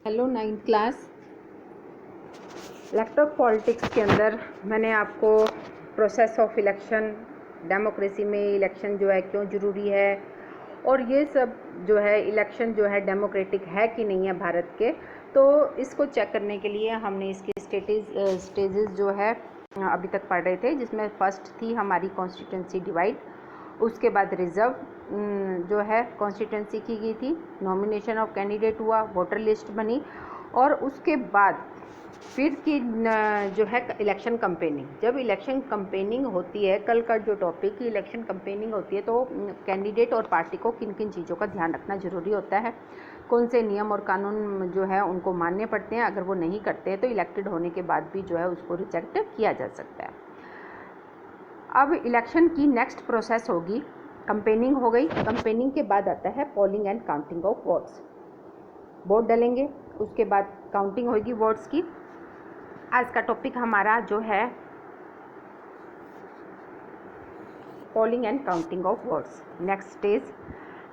Hello 9th class. Electoral politics के अंदर मैंने आपको प्रोसेस ऑफ इलेक्शन, डेमोक्रेसी में इलेक्शन जो है क्यों ज़रूरी है और ये सब जो है इलेक्शन जो है डेमोक्रेटिक है कि नहीं है भारत के, तो इसको चेक करने के लिए हमने इसकी स्टेजेस जो है अभी तक पढ़ रहे थे, जिसमें फर्स्ट थी हमारी कॉन्स्टिट्यूंसी डिवाइड, उसके बाद रिजर्व जो है कॉन्स्टिट्यूंसी की गई थी, नॉमिनेशन ऑफ कैंडिडेट हुआ, वोटर लिस्ट बनी और उसके बाद फिर की जो है इलेक्शन कंपेनिंग। जब इलेक्शन कंपेनिंग होती है, कल का जो टॉपिक की इलेक्शन कंपेनिंग होती है, तो कैंडिडेट और पार्टी को किन किन चीज़ों का ध्यान रखना ज़रूरी होता है, कौन से नियम और कानून जो है उनको मानने पड़ते हैं, अगर वो नहीं करते हैं तो इलेक्टेड होने के बाद भी जो है उसको रिजेक्ट किया जा सकता है। अब इलेक्शन की नेक्स्ट प्रोसेस होगी, कंपेनिंग हो गई, कंपेनिंग के बाद आता है polling and counting of votes. Vote डालेंगे, उसके बाद काउंटिंग होगी वोट्स की। आज का टॉपिक हमारा जो है polling and counting of votes. Next stage,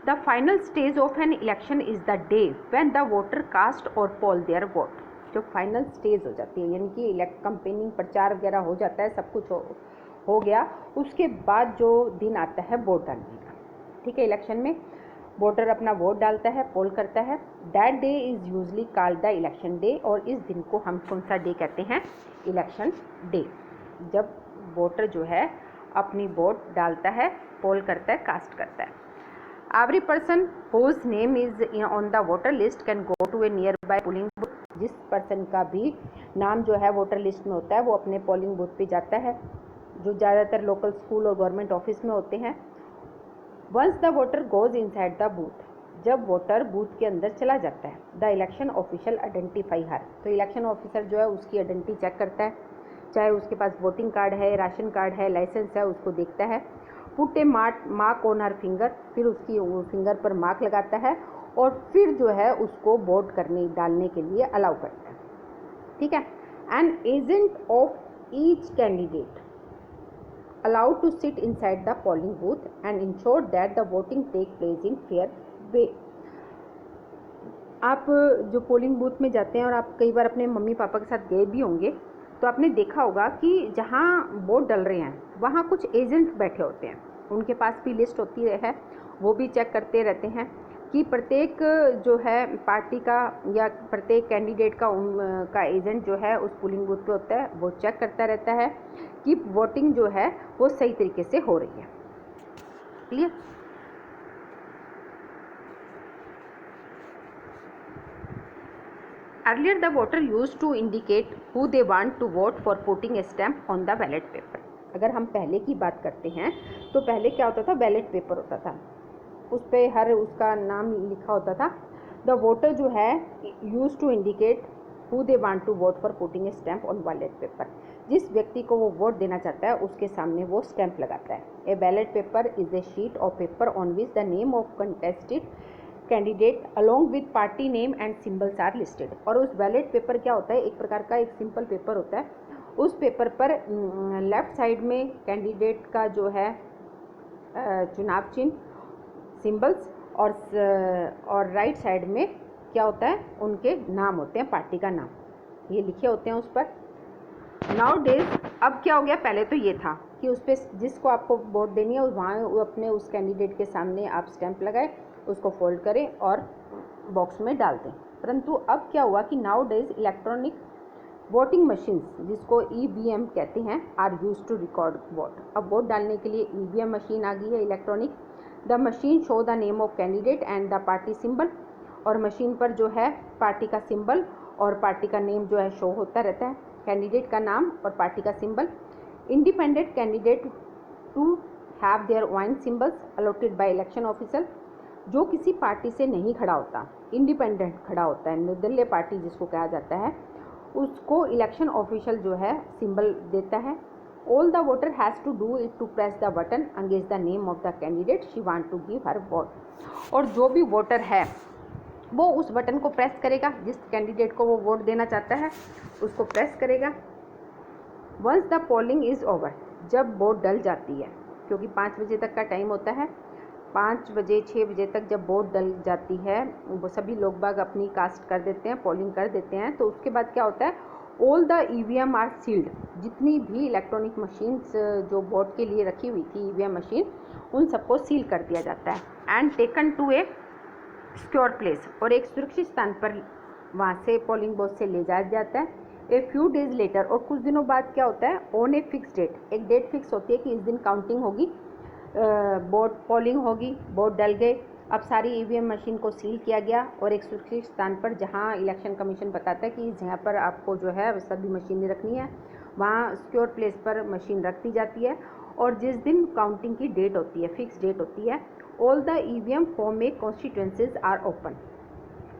the final stage of an election is the day when the voter cast or poll their vote. जो फाइनल स्टेज हो जाती है, यानी कि इलेक्ट कंपेनिंग प्रचार वगैरह हो जाता है, सब कुछ हो गया, उसके बाद जो दिन आता है वोट डालने का। ठीक है, इलेक्शन में वोटर अपना वोट डालता है, पोल करता है। That day is usually called the election day, और इस दिन को हम कौन सा डे कहते हैं? Election day. जब वोटर जो है अपनी वोट डालता है, पोल करता है, कास्ट करता है। Every person whose name is on the voter list can go to a nearby polling booth. जिस पर्सन का भी नाम जो है वोटर लिस्ट में होता है वो अपने पोलिंग बूथ पे जाता है, जो ज़्यादातर लोकल स्कूल और गवर्नमेंट ऑफिस में होते हैं। Once the voter goes inside the booth, जब वोटर बूथ के अंदर चला जाता है, the election official identify her, तो इलेक्शन ऑफिसर जो है उसकी आइडेंटिटी चेक करता है, चाहे उसके पास वोटिंग कार्ड है, राशन कार्ड है, लाइसेंस है, उसको देखता है। Put A mark on her finger, फिर उसकी फिंगर पर मार्क लगाता है और फिर जो है उसको वोट डालने के लिए अलाउ करता है। ठीक है। An agent of each candidate allowed to sit inside the polling booth and ensure that the voting take place in fair way। आप जो पोलिंग बूथ में जाते हैं और आप कई बार अपने मम्मी पापा के साथ गए भी होंगे, तो आपने देखा होगा कि जहाँ वोट डल रहे हैं वहाँ कुछ एजेंट बैठे होते हैं, उनके पास भी लिस्ट होती है, वो भी चेक करते रहते हैं कि प्रत्येक जो है पार्टी का या प्रत्येक कैंडिडेट का एजेंट जो है उस पोलिंग बूथ पे होता है, वो चेक करता रहता है कि वोटिंग जो है वो सही तरीके से हो रही है। Clear? Earlier the voter used to indicate who they want to vote for putting a stamp on the ballot paper. अगर हम पहले की बात करते हैं तो पहले क्या होता था? बैलेट पेपर होता था, उस पर हर उसका नाम लिखा होता था। द वोटर जो है use to indicate who they want to vote for putting a stamp on ballot paper. जिस व्यक्ति को वो वोट देना चाहता है उसके सामने वो स्टैंप लगाता है। A ballot paper is a sheet of paper on which the name of contested candidate along with party name and symbols are listed. और उस बैलेट पेपर क्या होता है? एक प्रकार का एक सिंपल पेपर होता है। उस पेपर पर लेफ्ट साइड में कैंडिडेट का जो है चुनाव चिन्ह, सिंबल्स, और राइट साइड में क्या होता है? उनके नाम होते हैं, पार्टी का नाम, ये लिखे होते हैं उस पर। नाउ डेज अब क्या हो गया? पहले तो ये था कि उस पर जिसको आपको वोट देनी है वहाँ अपने उस कैंडिडेट के सामने आप स्टैंप लगाए, उसको फोल्ड करें और बॉक्स में डाल दें। परंतु अब क्या हुआ कि now days electronic voting machines, जिसको ईवीएम कहते हैं, are used to record vote. अब वोट डालने के लिए ईवीएम मशीन आ गई है, electronic. The machine show the name of candidate and the party symbol, और मशीन पर जो है पार्टी का सिंबल और पार्टी का नेम जो है शो होता रहता है, कैंडिडेट का नाम और पार्टी का symbol. Independent candidate to have their own symbols allotted by election officer. जो किसी पार्टी से नहीं खड़ा होता, इंडिपेंडेंट खड़ा होता है, निर्दलीय पार्टी जिसको कहा जाता है, उसको इलेक्शन ऑफिशियल जो है सिंबल देता है। All the voter has to do it to press the button against the name of the candidate she want to give her vote. और जो भी वोटर है वो उस बटन को प्रेस करेगा, जिस कैंडिडेट को वो वोट देना चाहता है उसको प्रेस करेगा। Once the polling is over, जब वोट डल जाती है, क्योंकि 5 बजे तक का टाइम होता है, 5 बजे 6 बजे तक जब वोट डल जाती है, वो सभी लोग बाग अपनी कास्ट कर देते हैं, पोलिंग कर देते हैं, तो उसके बाद क्या होता है, all the EVM are sealed. जितनी भी इलेक्ट्रॉनिक मशीन्स जो वोट के लिए रखी हुई थी ईवीएम मशीन, उन सबको सील कर दिया जाता है and taken to a secure place, और एक सुरक्षित स्थान पर वहाँ से पोलिंग बूथ से ले जाया जाता है। ए फ्यू डेज लेटर, और कुछ दिनों बाद क्या होता है, ऑन ए फिक्स डेट, एक डेट फिक्स होती है कि इस दिन काउंटिंग होगी, वोट पोलिंग होगी, वोट डल गए, अब सारी ईवीएम मशीन को सील किया गया और एक सुरक्षित स्थान पर, जहां इलेक्शन कमीशन बताता है कि इस जगह पर आपको जो है सभी मशीनें रखनी है, वहां सिक्योर प्लेस पर मशीन रख दी जाती है। और जिस दिन काउंटिंग की डेट होती है, फिक्स डेट होती है, all the EVM from a constituencies are open,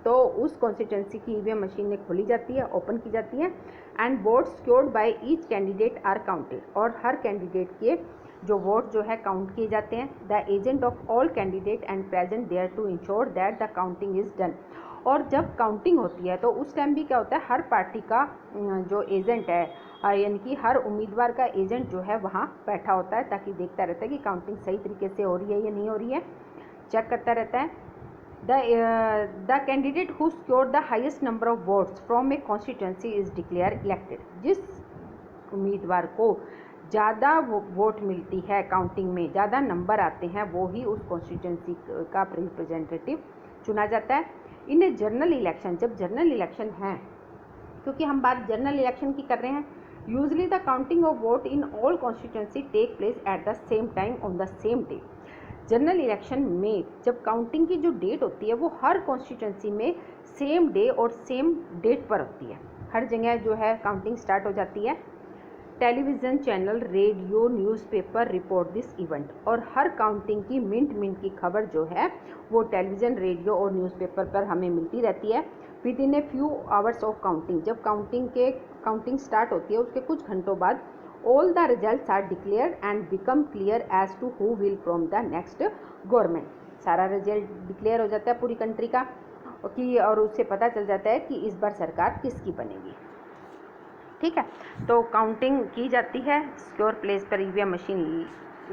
तो उस कॉन्स्टिट्यूंसी की ईवीएम मशीनें खोली जाती है, ओपन की जाती है and vote secured by each candidate are counted, और हर कैंडिडेट के जो वोट जो है काउंट किए जाते हैं। The agent of all candidate and present there to ensure that the counting is done, और जब काउंटिंग होती है तो उस टाइम भी क्या होता है, हर पार्टी का जो एजेंट है, यानी कि हर उम्मीदवार का एजेंट जो है वहाँ बैठा होता है, ताकि देखता रहता है कि काउंटिंग सही तरीके से हो रही है या नहीं हो रही है, चेक करता रहता है। The candidate who scored the highest number of votes from a constituency is declared elected। जिस उम्मीदवार को ज़्यादा वोट मिलती है, काउंटिंग में ज़्यादा नंबर आते हैं, वो ही उस कॉन्स्टिट्यूंसी का रिप्रेजेंटेटिव चुना जाता है। इन ए जनरल इलेक्शन, जब जनरल इलेक्शन है, क्योंकि हम बात जनरल इलेक्शन की कर रहे हैं, usually the counting of vote in all constituency take place at the same time on the same day. General election में जब काउंटिंग की जो डेट होती है वो हर कॉन्स्टिट्यूंसी में सेम डे और सेम डेट पर होती है, हर जगह जो है काउंटिंग स्टार्ट हो जाती है। Television channel, radio, newspaper report this event, और हर काउंटिंग की मिनट मिनट की खबर जो है वो टेलीविज़न, रेडियो और न्यूज़पेपर पर हमें मिलती रहती है। With in a few hours of counting, जब काउंटिंग स्टार्ट होती है उसके कुछ घंटों बाद all the results are declared and become clear as to who will form the next government। सारा रिजल्ट डिक्लेयर हो जाता है पूरी कंट्री का कि, और उससे पता चल जाता है कि इस बार सरकार किसकी बनेगी। ठीक है, तो काउंटिंग की जाती है, सिक्योर प्लेस पर ईवीएम मशीन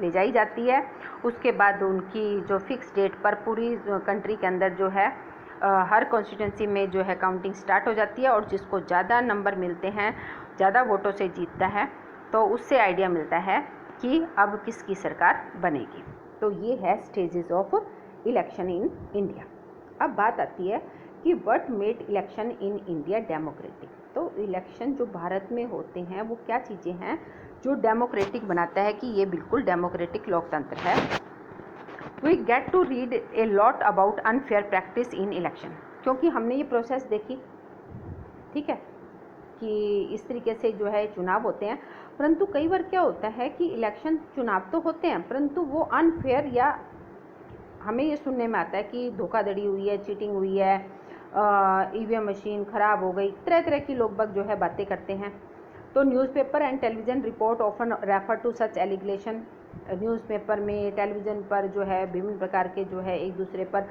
ले जाई जाती है, उसके बाद उनकी जो फिक्स डेट पर पूरी कंट्री के अंदर जो है हर कॉन्स्टिट्यूंसी में जो है काउंटिंग स्टार्ट हो जाती है, और जिसको ज़्यादा नंबर मिलते हैं, ज़्यादा वोटों से जीतता है, तो उससे आइडिया मिलता है कि अब किसकी सरकार बनेगी। तो ये है stages of election in India. अब बात आती है कि what made election in India democratic. तो इलेक्शन जो भारत में होते हैं वो क्या चीज़ें हैं जो डेमोक्रेटिक बनाता है कि ये बिल्कुल डेमोक्रेटिक लोकतंत्र है। We get to read a lot about unfair practice in election, क्योंकि हमने ये प्रोसेस देखी, ठीक है, कि इस तरीके से जो है चुनाव होते हैं, परंतु कई बार क्या होता है कि इलेक्शन चुनाव तो होते हैं परंतु वो अनफेयर, या हमें ये सुनने में आता है कि धोखाधड़ी हुई है, चीटिंग हुई है, ईवीएम मशीन ख़राब हो गई, तरह तरह की लोग बाग जो है बातें करते हैं। तो newspaper and television report often refer to such allegation. Newspaper में, टेलीविज़न पर जो है विभिन्न प्रकार के जो है एक दूसरे पर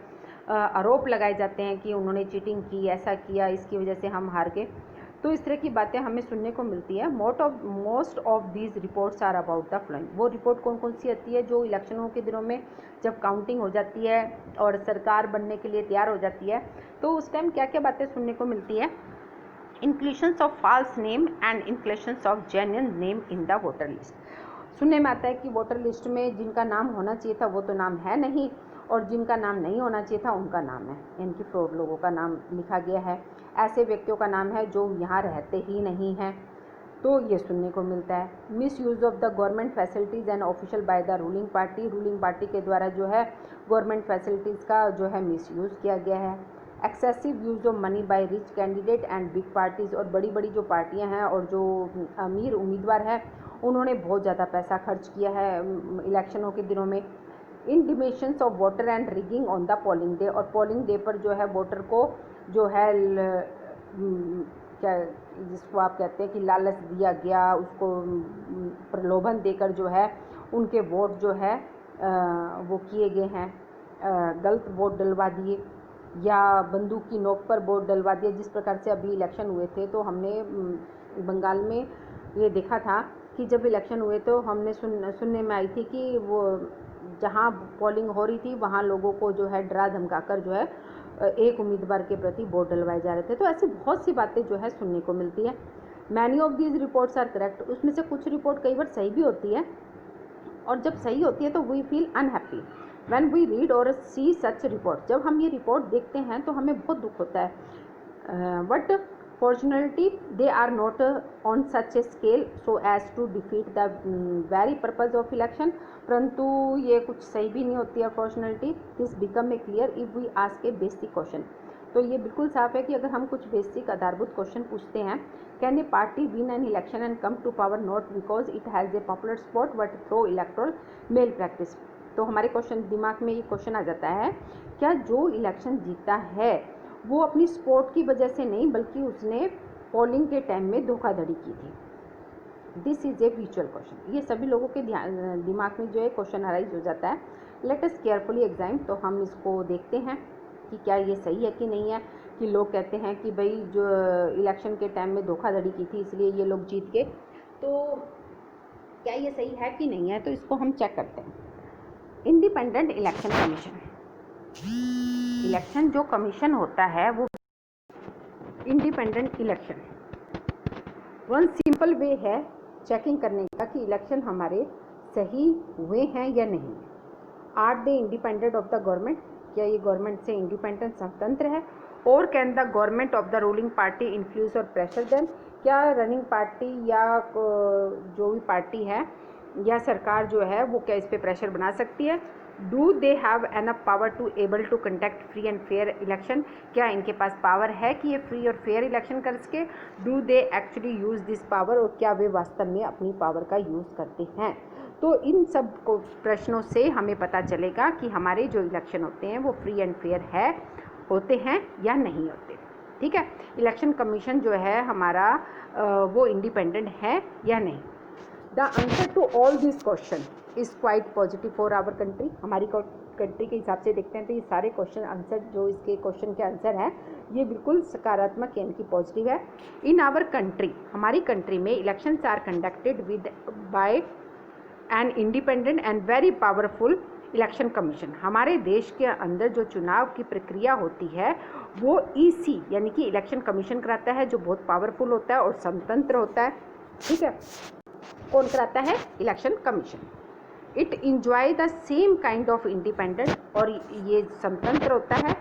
आरोप लगाए जाते हैं कि उन्होंने चीटिंग की, ऐसा किया, इसकी वजह से हम हार गए। तो इस तरह की बातें हमें सुनने को मिलती है। Most of these reports are about the following. वो रिपोर्ट कौन कौन सी आती है, जो इलेक्शनों के दिनों में जब काउंटिंग हो जाती है और सरकार बनने के लिए तैयार हो जाती है, तो उस टाइम क्या क्या बातें सुनने को मिलती है। Inclusions of false name and inclusions of genuine name in the voter list. सुनने में आता है कि वोटर लिस्ट में जिनका नाम होना चाहिए था वो तो नाम है नहीं, और जिनका नाम नहीं होना चाहिए था उनका नाम है, इनकी फ्रॉड लोगों का नाम लिखा गया है, ऐसे व्यक्तियों का नाम है जो यहाँ रहते ही नहीं हैं। तो ये सुनने को मिलता है। Miss use of the government facilities and official by the ruling party के द्वारा जो है गवर्नमेंट फैसिलिटीज़ का जो है मिस यूज़ किया गया है। Excessive use of money by rich candidate and big parties, और बड़ी बड़ी जो पार्टियां हैं और जो अमीर उम्मीदवार हैं उन्होंने बहुत ज़्यादा पैसा खर्च किया है इलेक्शनों के दिनों में। Intimations of voter and rigging on the polling day, और पोलिंग डे पर जो है वोटर को जो है क्या जिसको आप कहते हैं कि लालच दिया गया, उसको प्रलोभन देकर जो है उनके वोट जो है वो किए गए हैं, गलत वोट डलवा दिए या बंदूक की नोक पर वोट डलवा दिए। जिस प्रकार से अभी इलेक्शन हुए थे तो हमने बंगाल में ये देखा था कि जब इलेक्शन हुए तो हमने सुनने में आई थी कि वो जहाँ पोलिंग हो रही थी वहाँ लोगों को जो है डरा धमकाकर जो है एक उम्मीदवार के प्रति वोट डलवाए जा रहे थे। तो ऐसी बहुत सी बातें जो है सुनने को मिलती है। Many of these reports are correct, उसमें से कुछ रिपोर्ट कई बार सही भी होती है, और जब सही होती है तो we feel unhappy when we read or see such report. जब हम ये रिपोर्ट देखते हैं तो हमें बहुत दुख होता है। But fortunately they are not on such a scale so as to defeat the very purpose of election. परंतु ये कुछ सही भी नहीं होती है fortunately. This become a clear if we ask a basic question. तो ये बिल्कुल साफ है कि अगर हम कुछ बेसिक आधारभूत क्वेश्चन पूछते हैं, can a party win an election and come to power not because it has a popular support but through electoral malpractice. तो हमारे क्वेश्चन दिमाग में ये क्वेश्चन आ जाता है, क्या जो इलेक्शन जीता है वो अपनी सपोर्ट की वजह से नहीं बल्कि उसने पोलिंग के टाइम में धोखाधड़ी की थी। दिस इज़ ए विचुअल क्वेश्चन। ये सभी लोगों के दिमाग में जो है क्वेश्चन अराइज हो जाता है। Let us carefully examine. तो हम इसको देखते हैं कि क्या ये सही है कि नहीं है। कि लोग कहते हैं कि भाई जो इलेक्शन के टाइम में धोखाधड़ी की थी इसलिए ये लोग जीत गए, तो क्या ये सही है कि नहीं है, तो इसको हम चेक करते हैं। इंडिपेंडेंट इलेक्शन कमीशन, इलेक्शन जो कमीशन होता है वो independent election, one simple way है चेकिंग करने का कि इलेक्शन हमारे सही हुए हैं या नहीं। Are they independent of the government, क्या ये गवर्नमेंट से इंडिपेंडेंट स्वतंत्र है। और can the government of the ruling party influence or pressure them, क्या रनिंग पार्टी या जो भी पार्टी है या सरकार जो है वो क्या इस पर प्रेशर बना सकती है। Do they have enough power to able to conduct free and fair election, क्या इनके पास पावर है कि ये फ्री और फेयर इलेक्शन कर सके। Do they actually use this power, और क्या वे वास्तव में अपनी पावर का यूज़ करते हैं। तो इन सब को प्रश्नों से हमें पता चलेगा कि हमारे जो इलेक्शन होते हैं वो फ्री एंड फेयर है होते हैं या नहीं होते। ठीक है, इलेक्शन कमीशन जो है हमारा वो इंडिपेंडेंट है या नहीं। The answer to all this question is quite positive for our country. हमारी कंट्री के हिसाब से देखते हैं तो ये सारे क्वेश्चन आंसर जो इसके क्वेश्चन के आंसर हैं ये बिल्कुल सकारात्मक यानी कि पॉजिटिव है। इन आवर कंट्री, हमारी कंट्री में elections are conducted with by an independent and very powerful election commission. हमारे देश के अंदर जो चुनाव की प्रक्रिया होती है वो ईसी यानी कि इलेक्शन कमीशन कराता है, जो बहुत पावरफुल होता है और स्वतंत्र होता है। ठीक है, कौन कराता है? Election commission. It enjoy the same kind of independent, और ये स्वतंत्र होता है।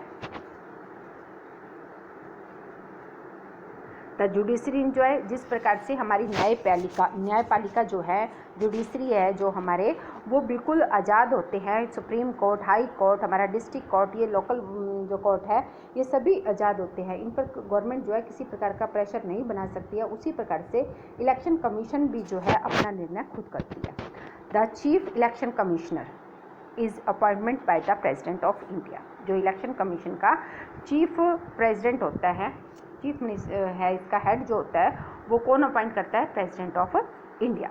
द जुडिशरी इंजॉय, जिस प्रकार से हमारी न्यायपालिका जो है, जुडिशरी है जो हमारे, वो बिल्कुल आज़ाद होते हैं। सुप्रीम कोर्ट, हाई कोर्ट, हमारा डिस्ट्रिक्ट कोर्ट, ये लोकल जो कोर्ट है, ये सभी आज़ाद होते हैं। इन पर गवर्नमेंट जो है किसी प्रकार का प्रेशर नहीं बना सकती है। उसी प्रकार से इलेक्शन कमीशन भी जो है अपना निर्णय खुद करती है। The chief election commissioner is appointment by the president of India. जो इलेक्शन कमीशन का चीफ प्रेसिडेंट होता है, चीफ मिनिस्टर है, इसका हेड जो होता है वो कौन अपॉइंट करता है? President of India.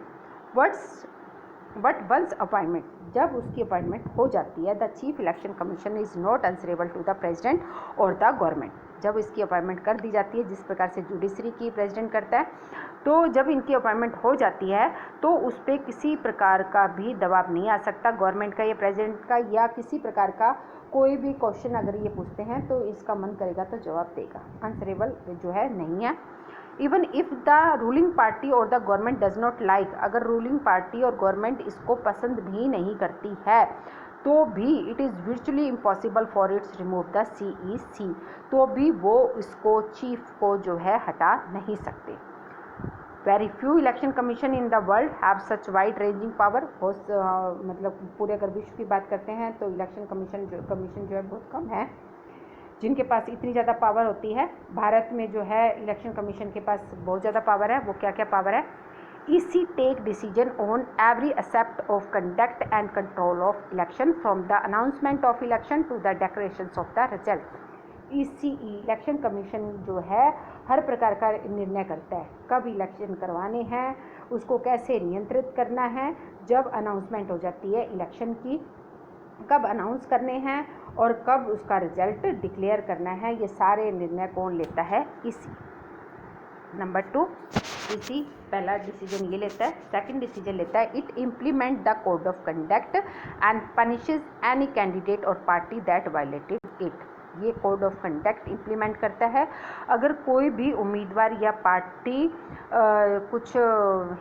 But once appointment, जब उसकी अपॉइंटमेंट हो जाती है, the chief election commission is not answerable to the president or the government. जब इसकी अपॉइंटमेंट कर दी जाती है, जिस प्रकार से जुडिशरी की प्रेसिडेंट करता है, तो जब इनकी अपॉइंटमेंट हो जाती है तो उस पर किसी प्रकार का भी दबाव नहीं आ सकता गवर्नमेंट का या प्रेसिडेंट का, या किसी प्रकार का कोई भी क्वेश्चन अगर ये पूछते हैं तो इसका मन करेगा तो जवाब देगा। आंसरेबल जो है नहीं है। Even if the ruling party और the government does not like, अगर रूलिंग पार्टी और गवर्नमेंट इसको पसंद भी नहीं करती है तो भी it is virtually impossible for its remove the CEC, तो भी वो इसको चीफ को जो है हटा नहीं सकते। Very few election commission in the world have such wide ranging power. मतलब पूरे अगर विश्व की बात करते हैं तो इलेक्शन कमीशन जो है बहुत कम है जिनके पास इतनी ज़्यादा पावर होती है। भारत में जो है इलेक्शन कमीशन के पास बहुत ज़्यादा पावर है। वो क्या क्या पावर है? EC take decision on every aspect of conduct and control of election from the announcement of election to the declaration of the result. ECE election commission जो है हर प्रकार का निर्णय करता है, कब इलेक्शन करवाने हैं, उसको कैसे नियंत्रित करना है, जब अनाउंसमेंट हो जाती है इलेक्शन की, कब अनाउंस करने हैं और कब उसका रिजल्ट डिक्लेयर करना है, ये सारे निर्णय कौन लेता है? EC। नंबर 2, इसी पहला डिसीजन ये लेता है। सेकंड डिसीजन लेता है, it implement the code of conduct and punishes any candidate और पार्टी दैट वायलेटेड इट। ये कोड ऑफ कंडक्ट इम्प्लीमेंट करता है। अगर कोई भी उम्मीदवार या पार्टी कुछ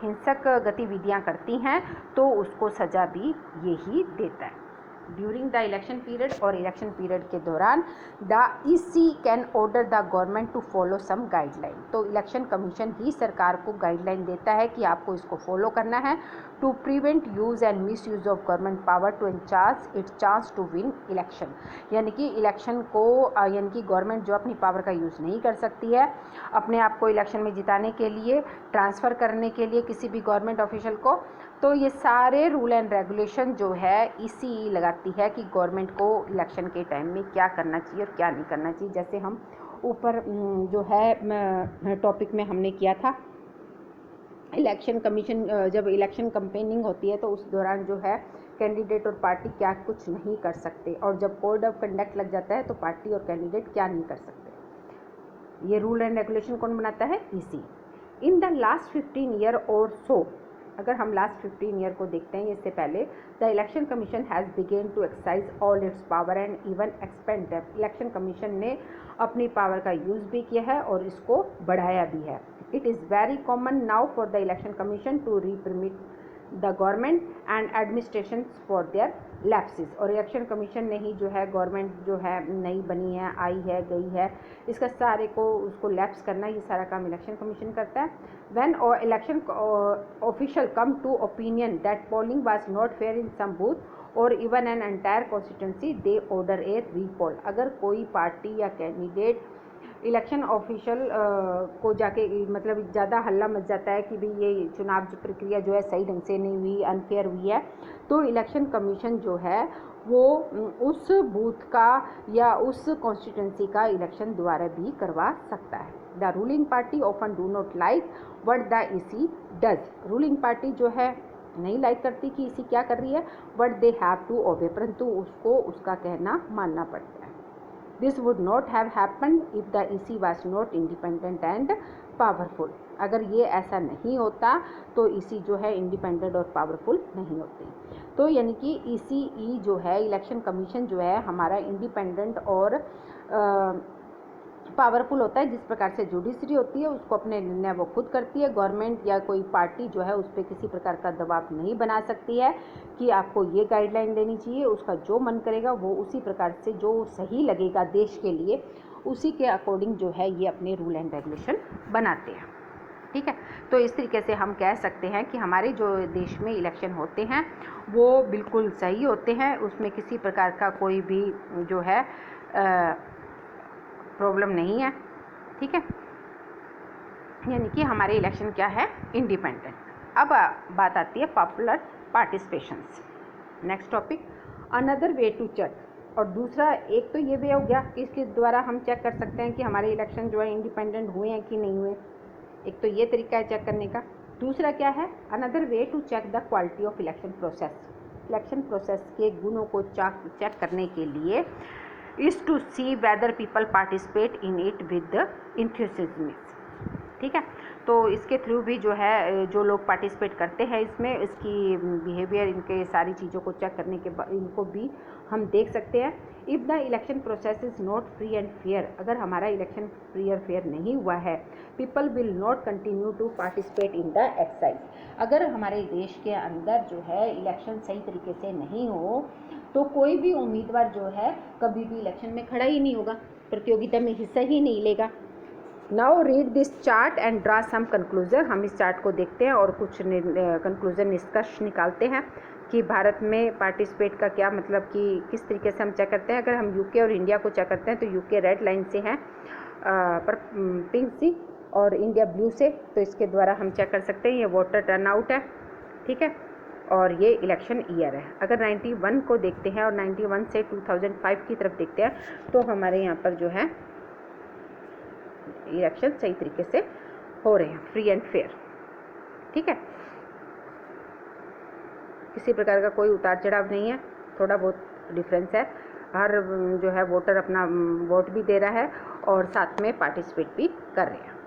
हिंसक गतिविधियां करती हैं तो उसको सज़ा भी यही देता है। ड्यूरिंग द इलेक्शन पीरियड और इलेक्शन पीरियड के दौरान the EC can order the government to follow some guideline. तो इलेक्शन कमीशन ही सरकार को गाइडलाइन देता है कि आपको इसको फॉलो करना है। To prevent use and misuse of government power to enhance its chance to win election. यानी कि इलेक्शन को यानी कि गवर्नमेंट जो अपनी पावर का यूज़ नहीं कर सकती है अपने आप को इलेक्शन में जिताने के लिए, ट्रांसफ़र करने के लिए किसी भी गवर्नमेंट ऑफिशियल को, तो ये सारे रूल एंड रेगुलेशन जो है इसी लगाती है कि गवर्नमेंट को इलेक्शन के टाइम में क्या करना चाहिए और क्या नहीं करना चाहिए। जैसे हम ऊपर जो है टॉपिक में हमने किया था, इलेक्शन कमीशन जब इलेक्शन कैंपेनिंग होती है तो उस दौरान जो है कैंडिडेट और पार्टी क्या कुछ नहीं कर सकते, और जब कोड ऑफ कंडक्ट लग जाता है तो पार्टी और कैंडिडेट क्या नहीं कर सकते। ये रूल एंड रेगुलेशन कौन बनाता है? EC. In the last 15 year और सो, अगर हम लास्ट 15 ईयर को देखते हैं, इससे पहले the election commission has began to exercise all its power and even expand them. Election commission ने अपनी पावर का यूज़ भी किया है और इसको बढ़ाया भी है। It is very common now for the election commission to reprimand the government and administration for their lapses. और इलेक्शन कमीशन ने ही जो है गवर्नमेंट जो है नई बनी है, आई है, गई है, इसका सारे को उसको लैप्स करना, ये सारा काम इलेक्शन कमीशन करता है। When election official come to opinion that polling was not fair in some booth और even an entire constituency they order a repoll. अगर कोई पार्टी या कैंडिडेट इलेक्शन ऑफिशियल को जाके मतलब ज़्यादा हल्ला मच जाता है कि भाई ये चुनाव जो प्रक्रिया जो है सही ढंग से नहीं हुई, अनफेयर हुई है, तो इलेक्शन कमीशन जो है वो उस बूथ का या उस कॉन्स्टिट्यूंसी का इलेक्शन दोबारा भी करवा सकता है। The ruling party often do not like what the EC does. Ruling party जो है नहीं लाइक करती कि ईसी क्या कर रही है, but they have to obey, परंतु उसको उसका कहना मानना पड़ता है। This would not have happened if the EC was not independent and powerful. अगर ये ऐसा नहीं होता तो ईसी जो है इंडिपेंडेंट और पावरफुल नहीं होती। तो यानी कि ईसीई जो है, इलेक्शन कमीशन जो है हमारा इंडिपेंडेंट और पावरफुल होता है। जिस प्रकार से जुडिशरी होती है उसको अपने निर्णय वो खुद करती है। गवर्नमेंट या कोई पार्टी जो है उस पर किसी प्रकार का दबाव नहीं बना सकती है कि आपको ये गाइडलाइन देनी चाहिए। उसका जो मन करेगा वो उसी प्रकार से जो सही लगेगा देश के लिए उसी के अकॉर्डिंग जो है ये अपने रूल एंड रेगुलेशन बनाते हैं। ठीक है, तो इस तरीके से हम कह सकते हैं कि हमारे जो देश में इलेक्शन होते हैं वो बिल्कुल सही होते हैं, उसमें किसी प्रकार का कोई भी जो है प्रॉब्लम नहीं है। ठीक है, यानी कि हमारे इलेक्शन क्या है, इंडिपेंडेंट। अब बात आती है popular participations. Next topic, another way to check. और दूसरा एक तो ये वे हो गया कि इसके द्वारा हम चेक कर सकते हैं कि हमारे इलेक्शन जो है इंडिपेंडेंट हुए हैं कि नहीं हुए, एक तो ये तरीका है चेक करने का। दूसरा क्या है, another way to check the quality of election process. Election process के गुणों को चेक करने के लिए is to see whether people participate in it with enthusiasm. ठीक है, तो इसके थ्रू भी जो है जो लोग पार्टिसिपेट करते हैं इसमें, इसकी बिहेवियर, इनके सारी चीज़ों को चेक करने के बाद इनको भी हम देख सकते हैं। If the election process is not free and fair, अगर हमारा इलेक्शन फ्री और फेयर नहीं हुआ है, people will not continue to participate in the exercise. अगर हमारे देश के अंदर जो है इलेक्शन सही तरीके से नहीं हो तो कोई भी उम्मीदवार जो है कभी भी इलेक्शन में खड़ा ही नहीं होगा, प्रतियोगिता में हिस्सा ही नहीं लेगा। Now read this chart and draw some conclusion. हम इस चार्ट को देखते हैं और कुछ कंक्लूजन, निष्कर्ष निकालते हैं कि भारत में पार्टिसिपेट का क्या मतलब, कि किस तरीके से हम चेक करते हैं। अगर हम यूके और इंडिया को चेक करते हैं तो यूके रेड लाइन से है पर पिंक सी, और इंडिया ब्लू से, तो इसके द्वारा हम चेक कर सकते हैं ये वोटर टर्नआउट है। ठीक है, और ये इलेक्शन ईयर है। अगर 91 को देखते हैं और 91 से 2005 की तरफ देखते हैं तो हमारे यहाँ पर जो है इलेक्शन सही तरीके से हो रहे हैं, फ्री एंड फेयर। ठीक है, किसी प्रकार का कोई उतार चढ़ाव नहीं है, थोड़ा बहुत डिफरेंस है। हर जो है वोटर अपना वोट भी दे रहा है और साथ में पार्टिसिपेट भी कर रहे हैं।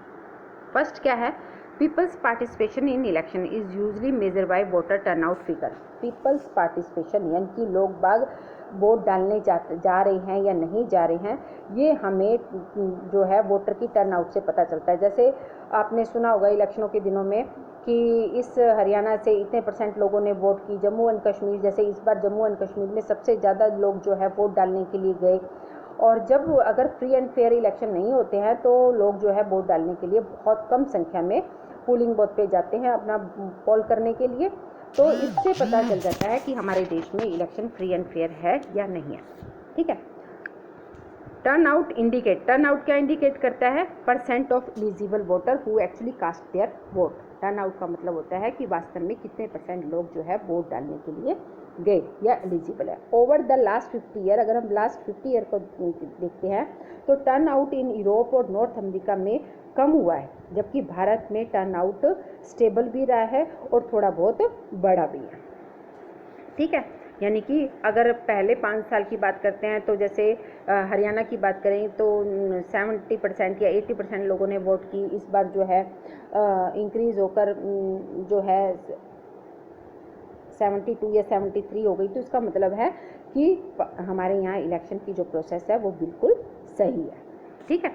फर्स्ट क्या है, peoples participation in election is usually measure by voter turnout figure. Peoples participation यानी कि लोग बाग वोट डालने जा रहे हैं या नहीं जा रहे हैं, ये हमें जो है वोटर की टर्नआउट से पता चलता है। जैसे आपने सुना होगा इलेक्शनों के दिनों में कि इस हरियाणा से इतने % लोगों ने वोट की, जम्मू एंड कश्मीर जैसे इस बार जम्मू एंड कश्मीर में सबसे ज़्यादा लोग जो है वोट डालने के लिए गए। और जब अगर फ्री एंड फेयर इलेक्शन नहीं होते हैं तो लोग जो है वोट डालने के लिए बहुत कम संख्या में पोलिंग बूथ पे जाते हैं अपना पोल करने के लिए। तो इससे पता चल जाता है कि हमारे देश में इलेक्शन फ्री एंड फेयर है या नहीं है। ठीक है। टर्न आउट क्या इंडिकेट करता है, % of eligible voter who actually cast their vote. Turn out का मतलब होता है कि वास्तव में कितने % लोग जो है वोट डालने के लिए गए या एलिजिबल है। ओवर द लास्ट 50 ईयर, अगर हम लास्ट 50 ईयर को देखते हैं तो टर्न आउट इन यूरोप और नॉर्थ अमेरिका में कम हुआ है, जबकि भारत में टर्न आउट स्टेबल भी रहा है और थोड़ा बहुत बड़ा भी है। ठीक है, यानी कि अगर पहले 5 साल की बात करते हैं तो जैसे हरियाणा की बात करें तो 70% या 80% लोगों ने वोट की। इस बार जो है इंक्रीज होकर जो है 72 या 73 हो गई। तो इसका मतलब है कि हमारे यहाँ इलेक्शन की जो प्रोसेस है वो बिल्कुल सही है। ठीक है,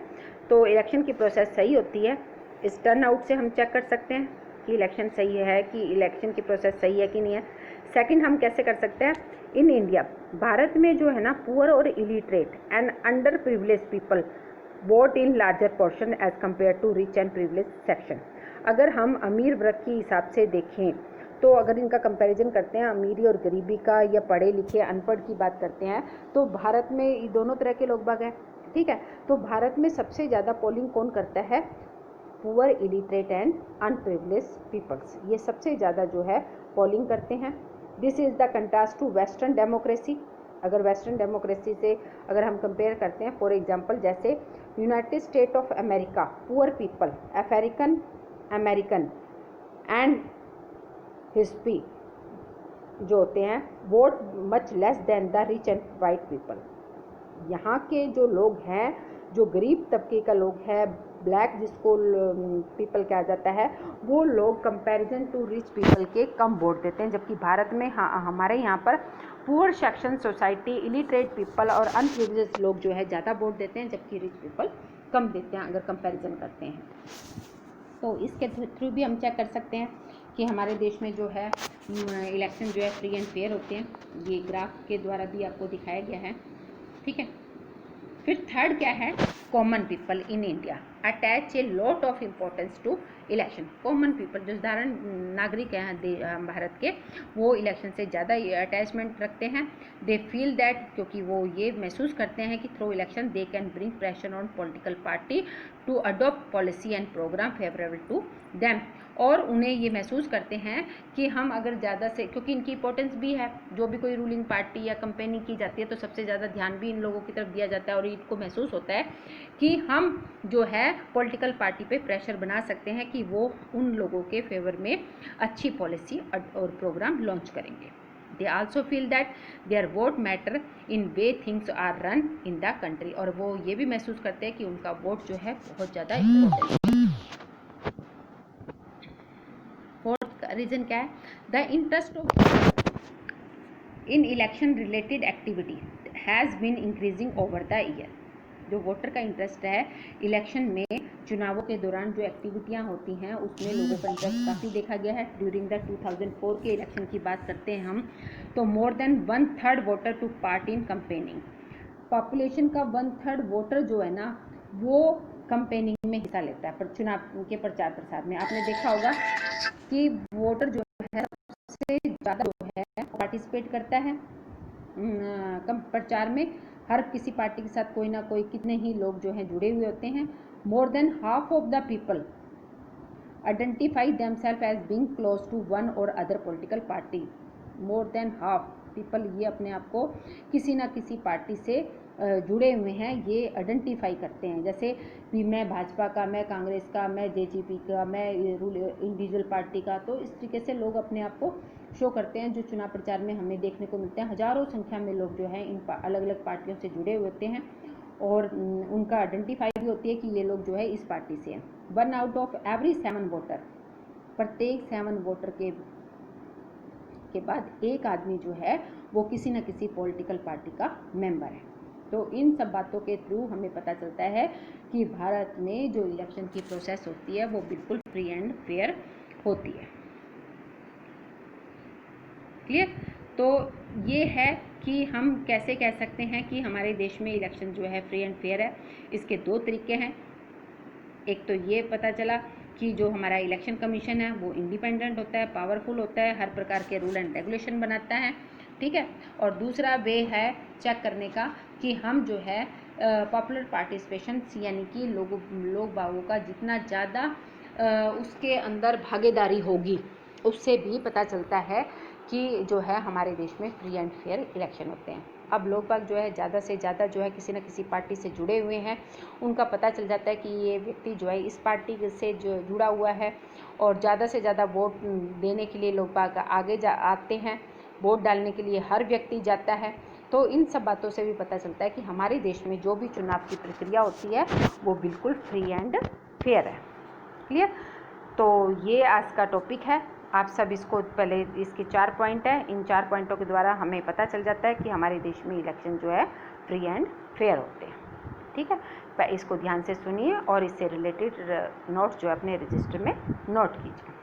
तो इलेक्शन की प्रोसेस सही होती है। इस टर्न आउट से हम चेक कर सकते हैं कि इलेक्शन सही है, कि इलेक्शन की प्रोसेस सही है कि नहीं है। सेकंड, हम कैसे कर सकते हैं, इन इंडिया, भारत में जो है ना पुअर और illiterate and under privilege people vote in larger portion as compare to rich and privilege section. अगर हम अमीर वर्ग के हिसाब से देखें तो अगर इनका कंपैरिजन करते हैं अमीरी और गरीबी का, या पढ़े लिखे अनपढ़ की बात करते हैं, तो भारत में दोनों तरह के लोग बाग हैं। ठीक है, तो भारत में सबसे ज़्यादा पोलिंग कौन करता है, poor, illiterate and unprivileged peoples, ये सबसे ज़्यादा जो है पोलिंग करते हैं। This is the contrast to western democracy. अगर वेस्टर्न डेमोक्रेसी से अगर हम कंपेयर करते हैं, फॉर एग्जांपल जैसे United State of America, poor people, African American and Hispanic जो होते हैं vote much less than the rich and white people. यहाँ के जो लोग हैं, जो गरीब तबके का लोग है, ब्लैक जिसको पीपल कहा जाता है, वो लोग कंपैरिजन टू रिच पीपल के कम वोट देते हैं। जबकि भारत में हमारे यहाँ पर poor section society, illiterate people और अनप्रिविलेज्ड लोग जो है ज़्यादा वोट देते हैं, जबकि रिच पीपल कम देते हैं अगर कंपैरिजन करते हैं। तो इसके थ्रू भी हम चेक कर सकते हैं कि हमारे देश में जो है इलेक्शन जो है फ्री एंड फेयर होते हैं। ये ग्राफ के द्वारा भी आपको दिखाया गया है। ठीक है, फिर थर्ड क्या है, common people in India attach a lot of importance to election. Common people जो साधारण नागरिक हैं भारत के, वो इलेक्शन से ज़्यादा अटैचमेंट रखते हैं। दे फील दैट, क्योंकि वो ये महसूस करते हैं कि through election they can bring pressure on political party to adopt policy and program favourable to them. और उन्हें ये महसूस करते हैं कि हम अगर ज़्यादा से, क्योंकि इनकी इंपॉर्टेंस भी है, जो भी कोई रूलिंग पार्टी या कंपेनी की जाती है तो सबसे ज़्यादा ध्यान भी इन लोगों की तरफ दिया जाता है। और इनको महसूस होता है कि हम जो है पॉलिटिकल पार्टी पे प्रेशर बना सकते हैं कि वो उन लोगों के फेवर में अच्छी पॉलिसी और प्रोग्राम लॉन्च करेंगे। They also feel that their vote matter in way things are run in the country. और वो ये भी महसूस करते हैं कि उनका वोट जो है बहुत ज़्यादा इम्पोर्टेंट है। फोर्थ रीजन क्या है, the interest of in election related activity has been increasing over the year. जो वोटर का इंटरेस्ट है इलेक्शन में, चुनावों के दौरान जो एक्टिविटियां होती हैं उसमें लोगों का इंटरेस्ट काफ़ी देखा गया है। ड्यूरिंग द 2004 के इलेक्शन की बात करते हैं हम, तो more than 1/3 voter took part in campaigning. Population का 1/3 वोटर जो है ना वो कंपेनिंग में हिस्सा लेता है, पर चुनाव के प्रचार प्रसार में। आपने देखा होगा कि वोटर जो है सबसे ज़्यादा जो है पार्टिसिपेट करता है प्रचार में। हर किसी पार्टी के साथ कोई ना कोई, कितने ही लोग जो हैं जुड़े हुए होते हैं। More than half of the people identify themselves as being close to one or other political party. More than half people ये अपने आप को किसी ना किसी पार्टी से जुड़े हुए हैं, ये आइडेंटिफाई करते हैं। जैसे भी मैं भाजपा का, मैं कांग्रेस का, मैं जेजेपी का, मैं इंडिविजुअल पार्टी का। तो इस तरीके से लोग अपने आप को शो करते हैं, जो चुनाव प्रचार में हमें देखने को मिलते हैं। हजारों संख्या में लोग जो हैं इन अलग अलग पार्टियों से जुड़े हुए होते हैं और उनका आइडेंटिफाई भी होती है कि ये लोग जो है इस पार्टी से हैं। 1 आउट ऑफ एवरी 7 वोटर, प्रत्येक 7 वोटर के बाद एक आदमी जो है वो किसी न किसी पॉलिटिकल पार्टी का मेंबर है। तो इन सब बातों के थ्रू हमें पता चलता है कि भारत में जो इलेक्शन की प्रोसेस होती है वो बिल्कुल फ्री एंड फेयर होती है। क्लियर? तो ये है कि हम कैसे कह सकते हैं कि हमारे देश में इलेक्शन जो है फ्री एंड फेयर है। इसके 2 तरीके हैं। एक तो ये पता चला कि जो हमारा इलेक्शन कमीशन है वो इंडिपेंडेंट होता है, पावरफुल होता है, हर प्रकार के रूल एंड रेगुलेशन बनाता है, ठीक है। और दूसरा वे है चेक करने का कि हम जो है पॉपुलर पार्टिसिपेशन यानी कि लोग बागों का जितना ज़्यादा उसके अंदर भागीदारी होगी उससे भी पता चलता है कि जो है हमारे देश में फ्री एंड फेयर इलेक्शन होते हैं। अब लोग बाग जो है ज़्यादा से ज़्यादा जो है किसी न किसी पार्टी से जुड़े हुए हैं, उनका पता चल जाता है कि ये व्यक्ति जो है इस पार्टी से जो जुड़ा हुआ है और ज़्यादा से ज़्यादा वोट देने के लिए लोग बाग आगे आते हैं, वोट डालने के लिए हर व्यक्ति जाता है। तो इन सब बातों से भी पता चलता है कि हमारे देश में जो भी चुनाव की प्रक्रिया होती है वो बिल्कुल फ्री एंड फेयर है। क्लियर? तो ये आज का टॉपिक है। आप सब इसको पहले इसके 4 पॉइंट है, इन 4 पॉइंटों के द्वारा हमें पता चल जाता है कि हमारे देश में इलेक्शन जो है फ्री एंड फेयर होते हैं। ठीक है, इसको ध्यान से सुनिए और इससे रिलेटेड नोट्स जो है अपने रजिस्टर में नोट कीजिए।